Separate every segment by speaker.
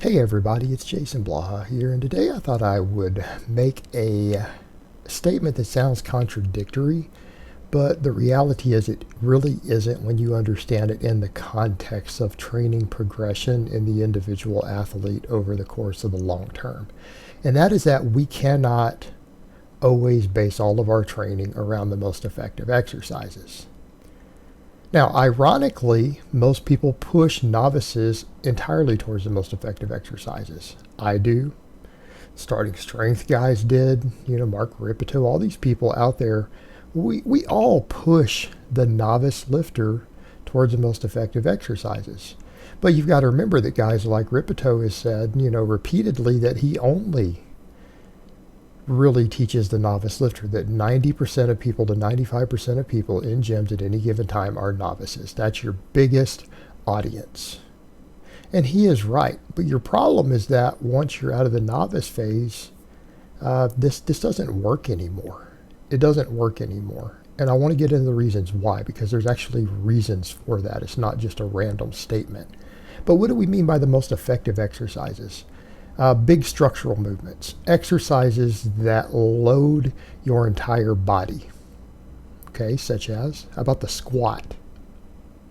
Speaker 1: Hey everybody, it's Jason Blaha here, and today I thought I would make a statement that sounds contradictory, but the reality is it really isn't when you understand it in the context of training progression in the individual athlete over the course of the long term. And that is that we cannot always base all of our training around the most effective exercises. Now, ironically, most people push novices entirely towards the most effective exercises. I do. Starting strength guys did. Mark Ripito, all these people out there, we all push the novice lifter towards the most effective exercises. But you've got to remember that guys like Ripito has said, repeatedly that he only really teaches the novice lifter, that 90% of people to 95% of people in gyms at any given time are novices. That's your biggest audience. And he is right. But your problem is that once you're out of the novice phase, this doesn't work anymore. It doesn't work anymore. And I want to get into the reasons why, because there's actually reasons for that. It's not just a random statement. But what do we mean by the most effective exercises? Big structural movements, exercises that load your entire body, okay, such as, how about the squat,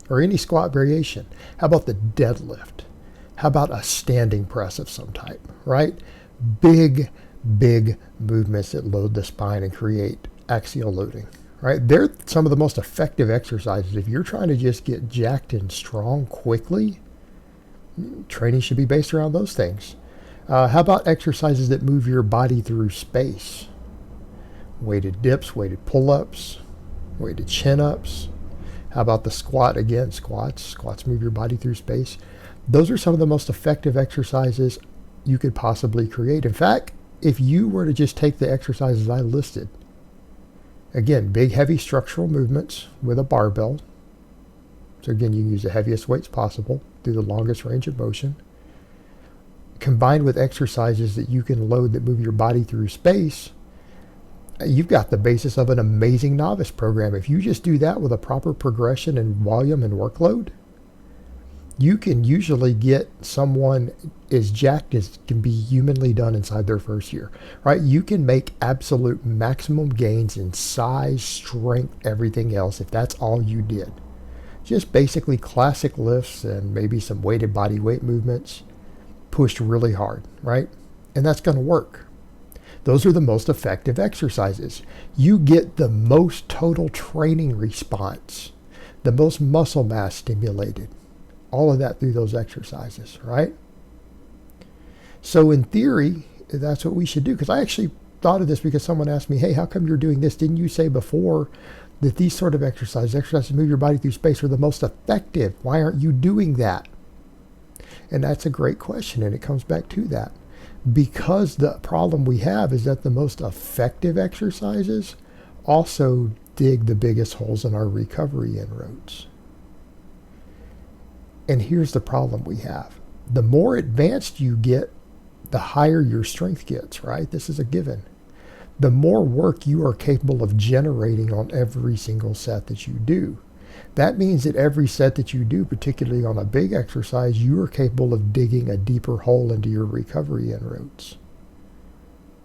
Speaker 1: or any squat variation? How about the deadlift? How about a standing press of some type, right? Big movements that load the spine and create axial loading, right? They're some of the most effective exercises. If you're trying to just get jacked and strong quickly, training should be based around those things. How about exercises that move your body through space? Weighted dips, weighted pull-ups, weighted chin-ups. How about the squat? Again, squats move your body through space. Those are some of the most effective exercises you could possibly create. In fact, if you were to just take the exercises I listed, again, big, heavy structural movements with a barbell. So again, you can use the heaviest weights possible through the longest range of motion, combined with exercises that you can load that move your body through space, you've got the basis of an amazing novice program. If you just do that with a proper progression and volume and workload, you can usually get someone as jacked as can be humanly done inside their first year, right? You can make absolute maximum gains in size, strength, everything else if that's all you did. Just basically classic lifts and maybe some weighted body weight movements pushed really hard, right? And that's going to work. Those are the most effective exercises. You get the most total training response, the most muscle mass stimulated, all of that through those exercises, right? So in theory, that's what we should do. Because I actually thought of this because someone asked me, hey, how come you're doing this? Didn't you say before that these sort of exercises move your body through space, are the most effective? Why aren't you doing that? And that's a great question, and it comes back to that. Because the problem we have is that the most effective exercises also dig the biggest holes in our recovery inroads. And here's the problem we have. The more advanced you get, the higher your strength gets, right? This is a given. The more work you are capable of generating on every single set that you do. That means that every set that you do, particularly on a big exercise, you are capable of digging a deeper hole into your recovery inroads.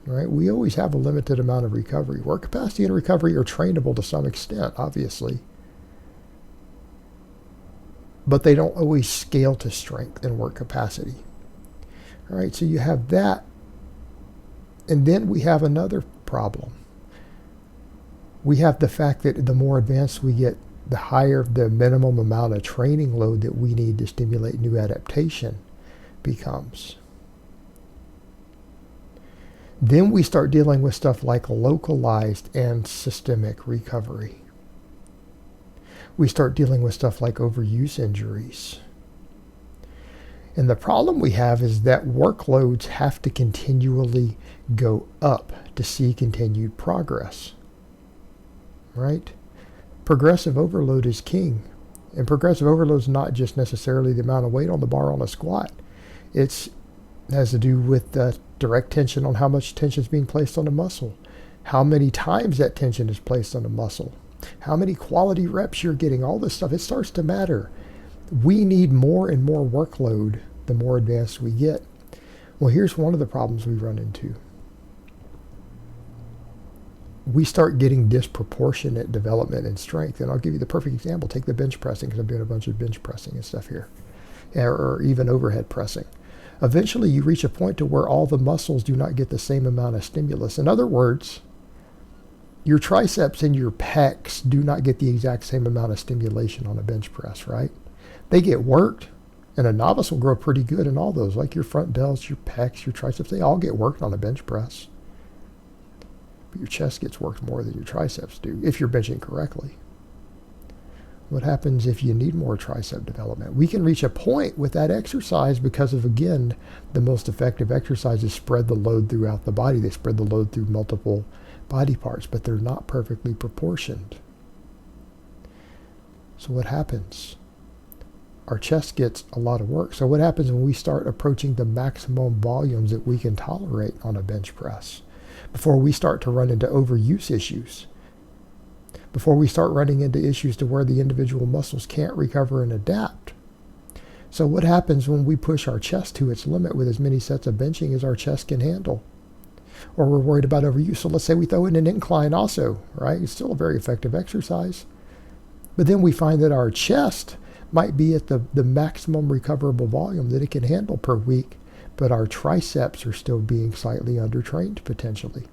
Speaker 1: Right? We always have a limited amount of recovery. Work capacity and recovery are trainable to some extent, obviously. But they don't always scale to strength and work capacity. All right, so you have that. And then we have another problem. We have the fact that the more advanced we get, the higher the minimum amount of training load that we need to stimulate new adaptation becomes. Then we start dealing with stuff like localized and systemic recovery. We start dealing with stuff like overuse injuries. And the problem we have is that workloads have to continually go up to see continued progress, right? Progressive overload is king. And progressive overload is not just necessarily the amount of weight on the bar on a squat. It has to do with direct tension on how much tension is being placed on a muscle, how many times that tension is placed on a muscle, how many quality reps you're getting, all this stuff. It starts to matter. We need more and more workload the more advanced we get. Well, here's one of the problems we run into. We start getting disproportionate development in strength. And I'll give you the perfect example. Take the bench pressing, because I'm doing a bunch of bench pressing and stuff here, or even overhead pressing. Eventually, you reach a point to where all the muscles do not get the same amount of stimulus. In other words, your triceps and your pecs do not get the exact same amount of stimulation on a bench press, right? They get worked, and a novice will grow pretty good in all those, like your front delts, your pecs, your triceps. They all get worked on a bench press. But your chest gets worked more than your triceps do, if you're benching correctly. What happens if you need more tricep development? We can reach a point with that exercise because of, again, the most effective exercises spread the load throughout the body. They spread the load through multiple body parts, but they're not perfectly proportioned. So what happens? Our chest gets a lot of work. So what happens when we start approaching the maximum volumes that we can tolerate on a bench press? Before we start to run into overuse issues, before we start running into issues to where the individual muscles can't recover and adapt. So what happens when we push our chest to its limit with as many sets of benching as our chest can handle? Or we're worried about overuse. So let's say we throw in an incline also, right? It's still a very effective exercise. But then we find that our chest might be at the maximum recoverable volume that it can handle per week, but our triceps are still being slightly undertrained potentially.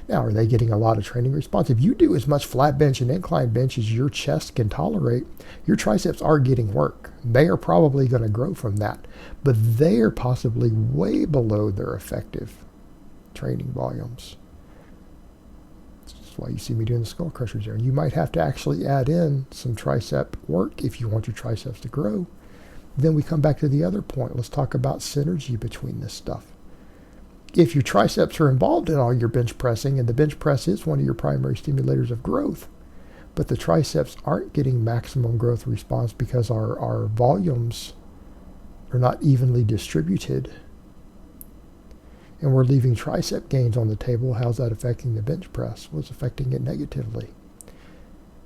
Speaker 1: Now, are they getting a lot of training response? If you do as much flat bench and incline bench as your chest can tolerate, your triceps are getting work. They are probably going to grow from that, but they are possibly way below their effective training volumes. That's why you see me doing the skull crushers there. You might have to actually add in some tricep work if you want your triceps to grow. Then we come back to the other point. Let's talk about synergy between this stuff. If your triceps are involved in all your bench pressing, and the bench press is one of your primary stimulators of growth, but the triceps aren't getting maximum growth response because our volumes are not evenly distributed, and we're leaving tricep gains on the table, how's that affecting the bench press? Well, it's affecting it negatively.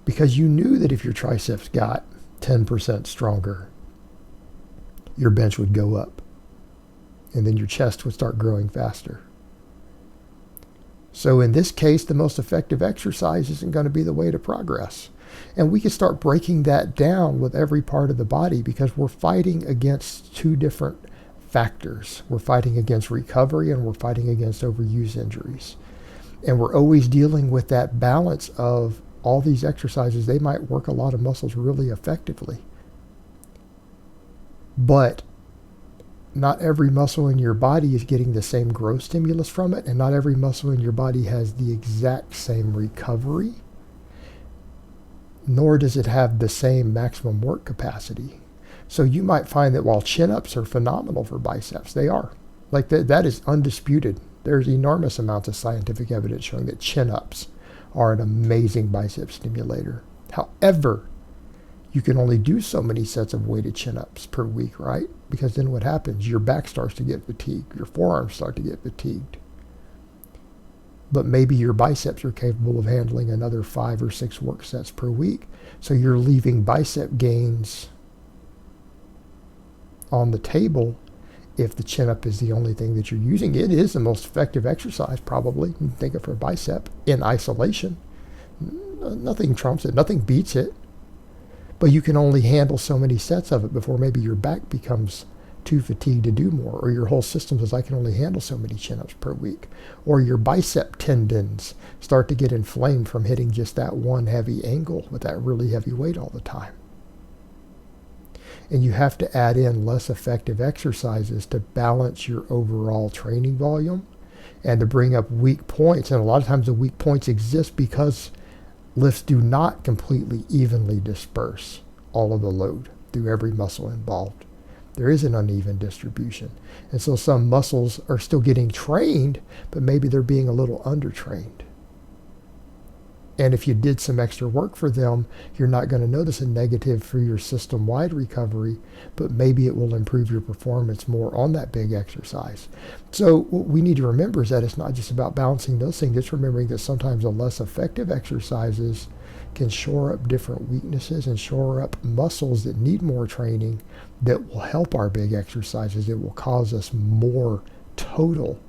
Speaker 1: Because you knew that if your triceps got 10% stronger, your bench would go up, and then your chest would start growing faster. So in this case, the most effective exercise isn't going to be the way to progress. And we can start breaking that down with every part of the body, because we're fighting against two different factors. We're fighting against recovery, and we're fighting against overuse injuries. And we're always dealing with that balance of all these exercises. They might work a lot of muscles really effectively, but not every muscle in your body is getting the same growth stimulus from it, and not every muscle in your body has the exact same recovery, nor does it have the same maximum work capacity. So you might find that while chin-ups are phenomenal for biceps, they are. Like that is undisputed. There's enormous amounts of scientific evidence showing that chin-ups are an amazing bicep stimulator. However, you can only do so many sets of weighted chin-ups per week, right? Because then what happens? Your back starts to get fatigued. Your forearms start to get fatigued. But maybe your biceps are capable of handling another 5 or 6 work sets per week. So you're leaving bicep gains on the table if the chin-up is the only thing that you're using. It is the most effective exercise, probably. You can think of for a bicep in isolation. Nothing trumps it. Nothing beats it. But you can only handle so many sets of it before maybe your back becomes too fatigued to do more, or your whole system says, I can only handle so many chin-ups per week, or your bicep tendons start to get inflamed from hitting just that one heavy angle with that really heavy weight all the time. And you have to add in less effective exercises to balance your overall training volume and to bring up weak points. And a lot of times the weak points exist because lifts do not completely evenly disperse all of the load through every muscle involved. There is an uneven distribution. And so some muscles are still getting trained, but maybe they're being a little undertrained. And if you did some extra work for them, you're not going to notice a negative for your system-wide recovery, but maybe it will improve your performance more on that big exercise. So what we need to remember is that it's not just about balancing those things. It's remembering that sometimes the less effective exercises can shore up different weaknesses and shore up muscles that need more training that will help our big exercises. It will cause us more total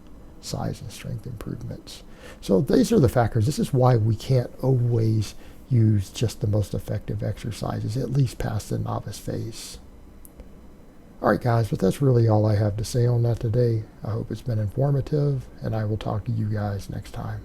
Speaker 1: size and strength improvements. So these are the factors. This is why we can't always use just the most effective exercises, at least past the novice phase. Alright guys, but that's really all I have to say on that today. I hope it's been informative, and I will talk to you guys next time.